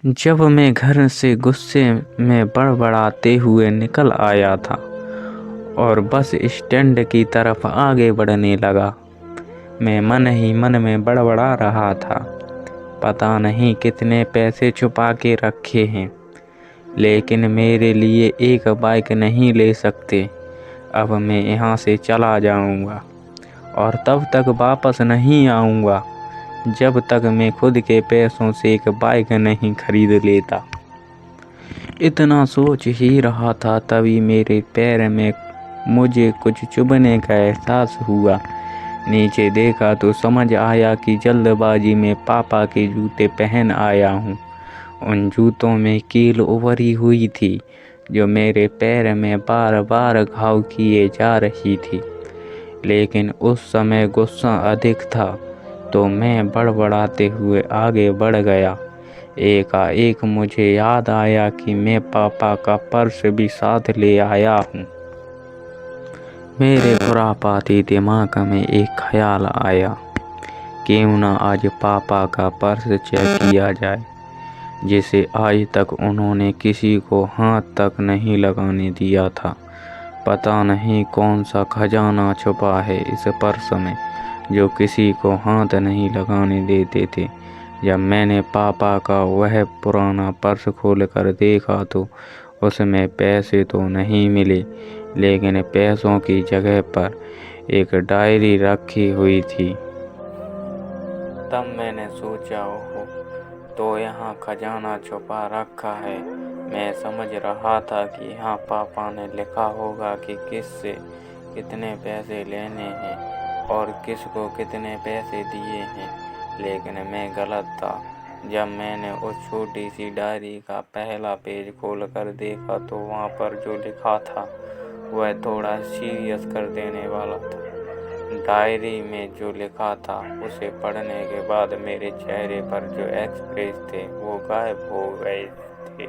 जब मैं घर से गुस्से में बड़बड़ाते हुए निकल आया था और बस स्टैंड की तरफ आगे बढ़ने लगा, मैं मन ही मन में बड़बड़ा रहा था। पता नहीं कितने पैसे छुपा के रखे हैं, लेकिन मेरे लिए एक बाइक नहीं ले सकते। अब मैं यहाँ से चला जाऊँगा और तब तक वापस नहीं आऊँगा जब तक मैं खुद के पैसों से एक बाइक नहीं खरीद लेता। इतना सोच ही रहा था, तभी मेरे पैर में मुझे कुछ चुभने का एहसास हुआ। नीचे देखा तो समझ आया कि जल्दबाजी में पापा के जूते पहन आया हूँ। उन जूतों में कील उभरी हुई थी, जो मेरे पैर में बार बार घाव किए जा रही थी। लेकिन उस समय गुस्सा अधिक था, तो मैं बड़बड़ाते हुए आगे बढ़ गया। एकाएक मुझे याद आया कि मैं पापा का पर्स भी साथ ले आया हूँ। मेरे खुरापाती दिमाग में एक ख्याल आया, क्यों न आज पापा का पर्स चेक किया जाए, जिसे आज तक उन्होंने किसी को हाथ तक नहीं लगाने दिया था। पता नहीं कौन सा खजाना छुपा है इस पर्स में, जो किसी को हाथ नहीं लगाने देते थे। जब मैंने पापा का वह पुराना पर्स खोलकर देखा तो उसमें पैसे तो नहीं मिले, लेकिन पैसों की जगह पर एक डायरी रखी हुई थी। तब मैंने सोचा, ओहो, तो यहाँ खजाना छुपा रखा है। मैं समझ रहा था कि यहाँ पापा ने लिखा होगा कि किससे कितने पैसे लेने हैं और किसको कितने पैसे दिए हैं, लेकिन मैं गलत था। जब मैंने उस छोटी सी डायरी का पहला पेज खोलकर देखा तो वहाँ पर जो लिखा था वह थोड़ा सीरियस कर देने वाला था। डायरी में जो लिखा था उसे पढ़ने के बाद मेरे चेहरे पर जो एक्सप्रेस थे वो गायब हो गए थे,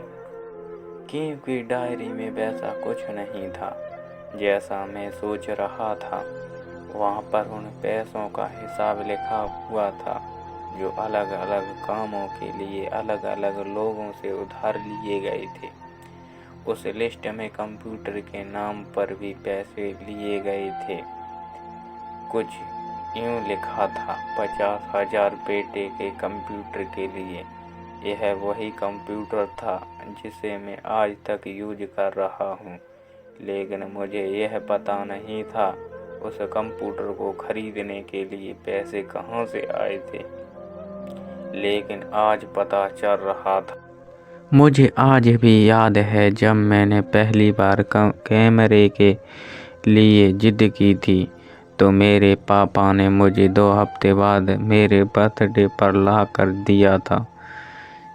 क्योंकि डायरी में वैसा कुछ नहीं था जैसा मैं सोच रहा था। वहाँ पर उन पैसों का हिसाब लिखा हुआ था, जो अलग अलग कामों के लिए अलग अलग लोगों से उधार लिए गए थे। उस लिस्ट में कंप्यूटर के नाम पर भी पैसे लिए गए थे। कुछ यूँ लिखा था, 50,000 बेटे के कंप्यूटर के लिए। यह वही कंप्यूटर था जिसे मैं आज तक यूज कर रहा हूँ, लेकिन मुझे यह पता नहीं था उस कंप्यूटर को खरीदने के लिए पैसे कहाँ से आए थे। लेकिन आज पता चल रहा था। मुझे आज भी याद है जब मैंने पहली बार कैमरे के लिए जिद की थी, तो मेरे पापा ने मुझे 2 हफ्ते बाद मेरे बर्थडे पर ला कर दिया था,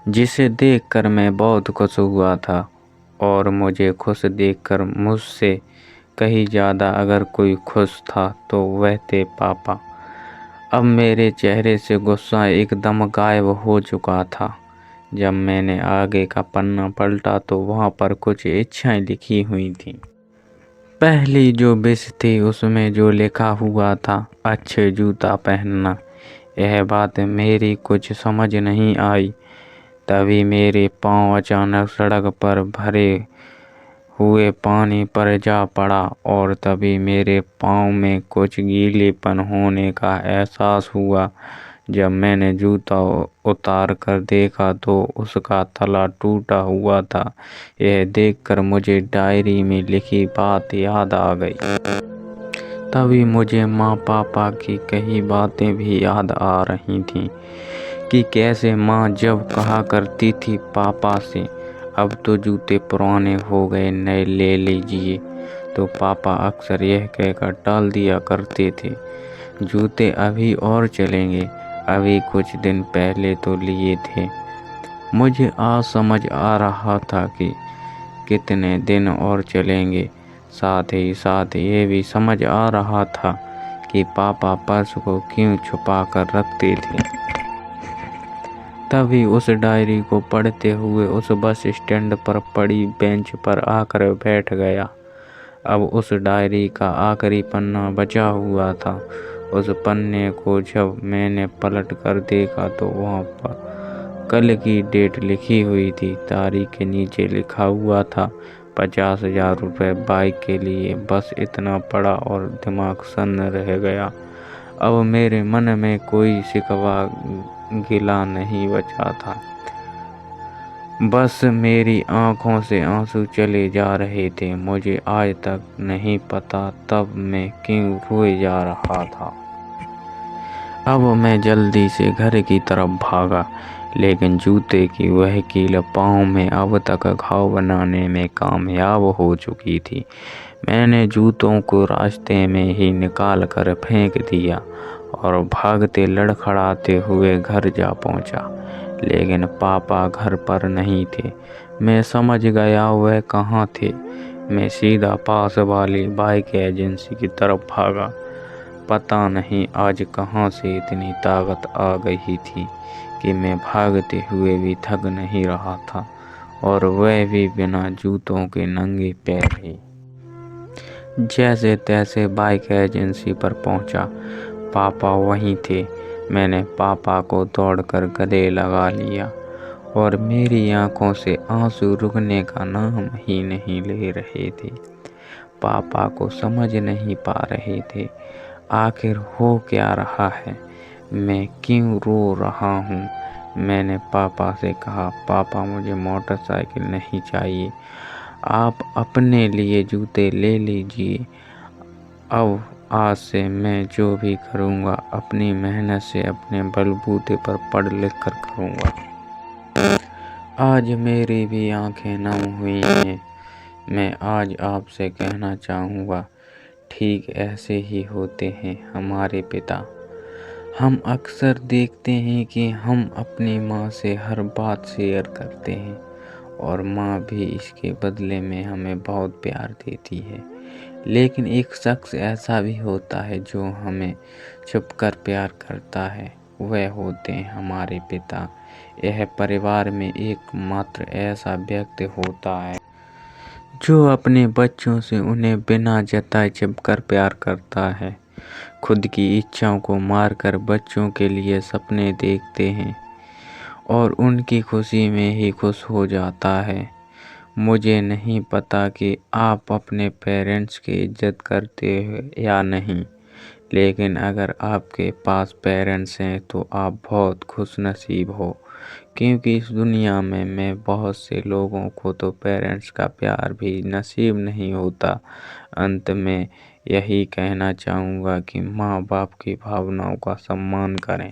जिसे देखकर मैं बहुत खुश हुआ था। और मुझे खुश देखकर मुझसे कहीं ज़्यादा अगर कोई खुश था तो वह थे पापा। अब मेरे चेहरे से गुस्सा एकदम गायब हो चुका था। जब मैंने आगे का पन्ना पलटा तो वहाँ पर कुछ इच्छाएं लिखी हुई थीं। पहली जो विश थी उसमें जो लिखा हुआ था, अच्छे जूता पहनना। यह बात मेरी कुछ समझ नहीं आई। तभी मेरे पाँव अचानक सड़क पर भरे हुए पानी पर जा पड़ा और तभी मेरे पाँव में कुछ गीलेपन होने का एहसास हुआ। जब मैंने जूता उतार कर देखा तो उसका तला टूटा हुआ था। यह देखकर मुझे डायरी में लिखी बात याद आ गई। तभी मुझे माँ पापा की कई बातें भी याद आ रही थीं कि कैसे माँ जब कहा करती थी पापा से, अब तो जूते पुराने हो गए, नए ले लीजिए, तो पापा अक्सर यह कहकर टाल दिया करते थे, जूते अभी और चलेंगे, अभी कुछ दिन पहले तो लिए थे। मुझे आज समझ आ रहा था कि कितने दिन और चलेंगे। साथ ही साथ ये भी समझ आ रहा था कि पापा पर्स को क्यों छुपा कर रखते थे। तभी उस डायरी को पढ़ते हुए उस बस स्टैंड पर पड़ी बेंच पर आकर बैठ गया। अब उस डायरी का आखिरी पन्ना बचा हुआ था। उस पन्ने को जब मैंने पलट कर देखा तो वहाँ पर कल की डेट लिखी हुई थी, तारीख के नीचे लिखा हुआ था 50,000 रुपये बाइक के लिए। बस इतना पड़ा और दिमाग सन्न रह गया। अब मेरे मन में कोई शिकवा गिला नहीं बचा था। बस मेरी आंखों से आंसू चले जा रहे थे। मुझे आज तक नहीं पता तब मैं क्यों रोए जा रहा था। अब मैं जल्दी से घर की तरफ भागा, लेकिन जूते की वह कील पाँव में अब तक घाव बनाने में कामयाब हो चुकी थी। मैंने जूतों को रास्ते में ही निकाल कर फेंक दिया और भागते लड़खड़ाते हुए घर जा पहुंचा। लेकिन पापा घर पर नहीं थे। मैं समझ गया वह कहाँ थे। मैं सीधा पास वाली बाइक एजेंसी की तरफ भागा। पता नहीं आज कहाँ से इतनी ताकत आ गई थी कि मैं भागते हुए भी थक नहीं रहा था, और वह भी बिना जूतों के नंगे पैर ही। जैसे तैसे बाइक एजेंसी पर पहुंचा। पापा वहीं थे। मैंने पापा को दौड़कर गले लगा लिया और मेरी आंखों से आंसू रुकने का नाम ही नहीं ले रहे थे। पापा को समझ नहीं पा रहे थे आखिर हो क्या रहा है, मैं क्यों रो रहा हूँ। मैंने पापा से कहा, पापा मुझे मोटरसाइकिल नहीं चाहिए, आप अपने लिए जूते ले लीजिए। अब आज से मैं जो भी करूँगा अपनी मेहनत से अपने बलबूते पर पढ़ लिख कर करूँगा। आज मेरी भी आंखें नम हुई हैं। मैं आज आपसे कहना चाहूँगा, ठीक ऐसे ही होते हैं हमारे पिता। हम अक्सर देखते हैं कि हम अपनी माँ से हर बात शेयर करते हैं और माँ भी इसके बदले में हमें बहुत प्यार देती है। लेकिन एक शख्स ऐसा भी होता है जो हमें छुपकर प्यार करता है, वह होते हैं हमारे पिता। यह परिवार में एकमात्र ऐसा व्यक्ति होता है जो अपने बच्चों से उन्हें बिना जताए छिपकर प्यार करता है। खुद की इच्छाओं को मारकर बच्चों के लिए सपने देखते हैं और उनकी खुशी में ही खुश हो जाता है। मुझे नहीं पता कि आप अपने पेरेंट्स की इज्जत करते हो या नहीं, लेकिन अगर आपके पास पेरेंट्स हैं तो आप बहुत खुशनसीब हो, क्योंकि इस दुनिया में मैं बहुत से लोगों को तो पेरेंट्स का प्यार भी नसीब नहीं होता। अंत में यही कहना चाहूँगा कि माँ बाप की भावनाओं का सम्मान करें।